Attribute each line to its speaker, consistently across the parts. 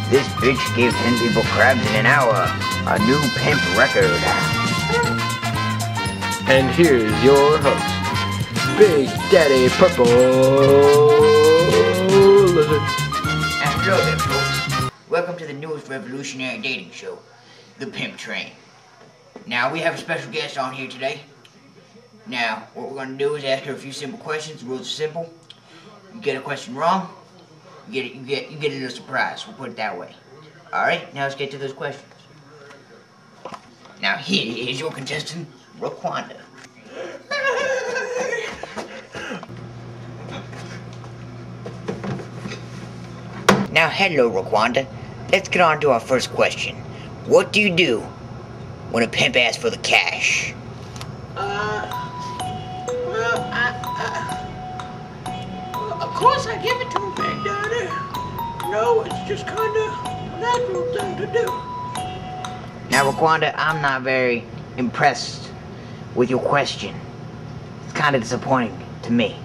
Speaker 1: This bitch gave 10 people crabs in an hour. A new pimp record.
Speaker 2: And here's your host, Big Daddy Purple Lizzard.
Speaker 1: And hello there, folks. Welcome to the newest revolutionary dating show, the Pimp Train. Now, we have a special guest on here today. Now, what we're going to do is ask her a few simple questions. The rules are simple. You get a question wrong, you get a little surprise. We'll put it that way. Alright, now let's get to those questions. Now, here is your contestant, Requanda. Now, hello, Requanda. Let's get on to our first question. What do you do when a pimp asks for the cash?
Speaker 3: Of course I give it to him, Big Daddy. No, it's just kinda a natural thing to do.
Speaker 1: Now, Requanda, I'm not very impressed with your question. It's kind of disappointing to me.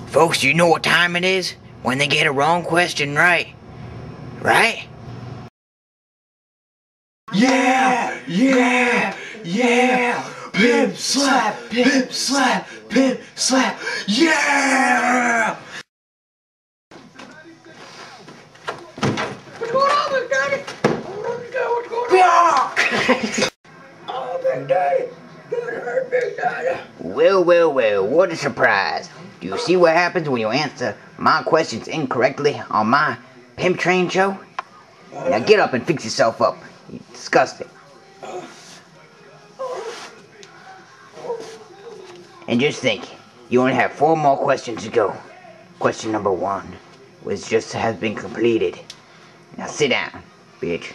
Speaker 1: Folks, you know what time it is? When they get a wrong question right. Right?
Speaker 4: Yeah! Yeah! Yeah! Pimp slap! Pimp slap! Pimp slap! Yeah!
Speaker 3: What's going on, Big Daddy? What's going on? Oh, Big Daddy. That hurt, Big Daddy.
Speaker 1: Well, well, well, what a surprise. Do you see what happens when you answer my questions incorrectly on my Pimp Train show? Now get up and fix yourself up. You're disgusting. And just think, you only have 4 more questions to go. Question number 1 has been completed. Now sit down, bitch.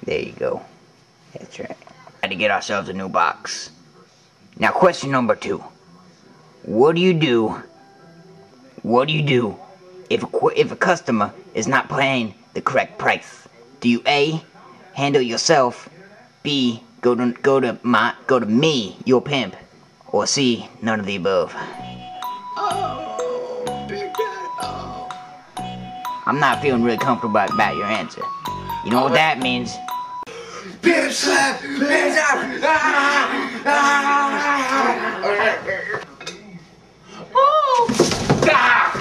Speaker 1: There you go. That's right. Had to get ourselves a new box. Now question number 2. What do you do if a customer is not paying the correct price? Do you A, handle yourself, B, go to me, your pimp, or C, none of the above?
Speaker 3: Oh, Big Daddy. Oh.
Speaker 1: I'm not feeling really comfortable about your answer. You know what that means?
Speaker 4: Pimp slap! Pimp slap! Ah! Ah!
Speaker 3: Oh.
Speaker 4: Ah!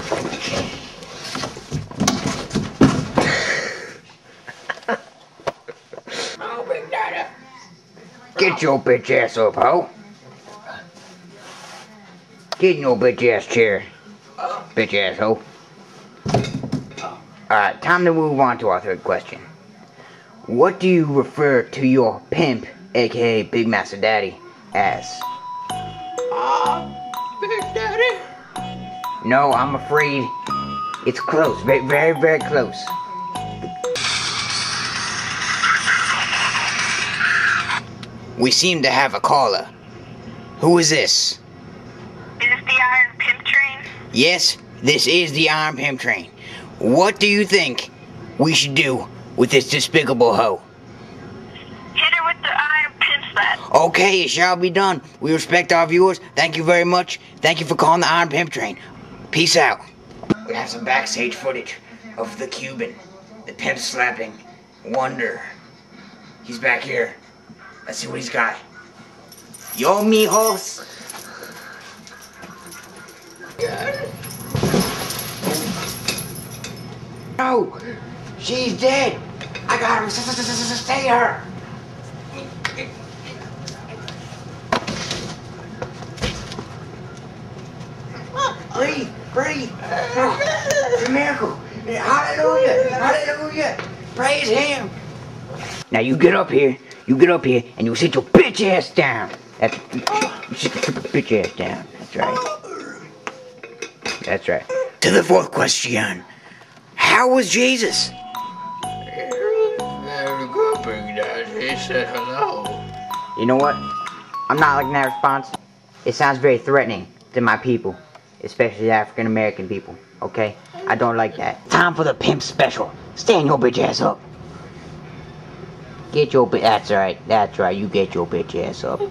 Speaker 3: Oh, Big Daddy.
Speaker 1: Get your bitch ass up, ho. Get in your bitch ass chair. Bitch ass ho. Alright, time to move on to our third question. What do you refer to your pimp, aka Big Master Daddy, as?
Speaker 3: Big Daddy.
Speaker 1: No, I'm afraid it's close. Very, very, very close. We seem to have a caller. Who is this?
Speaker 5: Is this the Iron Pimp Train?
Speaker 1: Yes, this is the Iron Pimp Train. What do you think we should do with this despicable hoe?
Speaker 5: Hit her with the Iron Pimp slap.
Speaker 1: Okay, it shall be done. We respect our viewers. Thank you very much. Thank you for calling the Iron Pimp Train. Peace out. We have some backstage footage of the Cuban, the pimp slapping wonder. He's back here. Let's see what he's got. Yo, mijos. No, she's dead. I got her. Stay her. Breathe, breathe. It's a miracle. Hallelujah, hallelujah. Praise Him. Now you get up here, and you sit your bitch ass down. You sit your bitch ass down. That's right. That's right. To the 4th question. How was Jesus?
Speaker 3: Very good, Big Daddy. He said hello.
Speaker 1: You know what? I'm not liking that response. It sounds very threatening to my people, especially African American people. Okay? I don't like that. Time for the pimp special. Stand your bitch ass up. Get your bitch. That's right. That's right. You get your bitch ass up.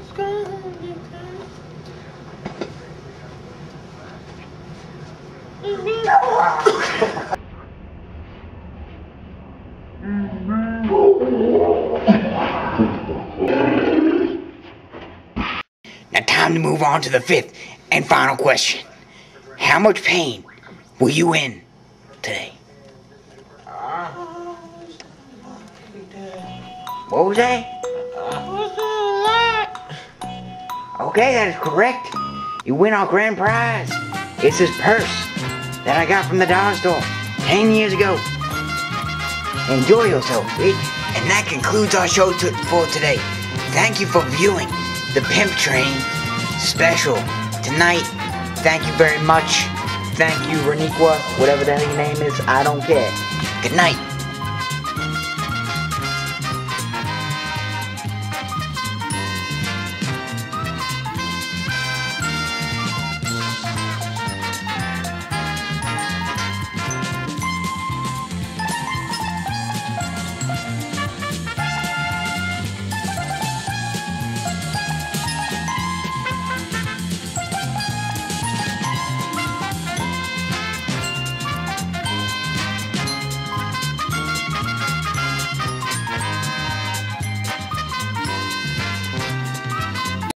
Speaker 1: time to move on to the fifth and final question. How much pain were you in today? What was that? Okay, that is correct. You win our grand prize. It's this purse that I got from the dollar store 10 years ago. Enjoy yourself, bitch. And that concludes our show for today. Thank you for viewing the Pimp Train special tonight. Thank you very much. Thank you, Requanda, whatever the hell your name is. I don't care. Good night.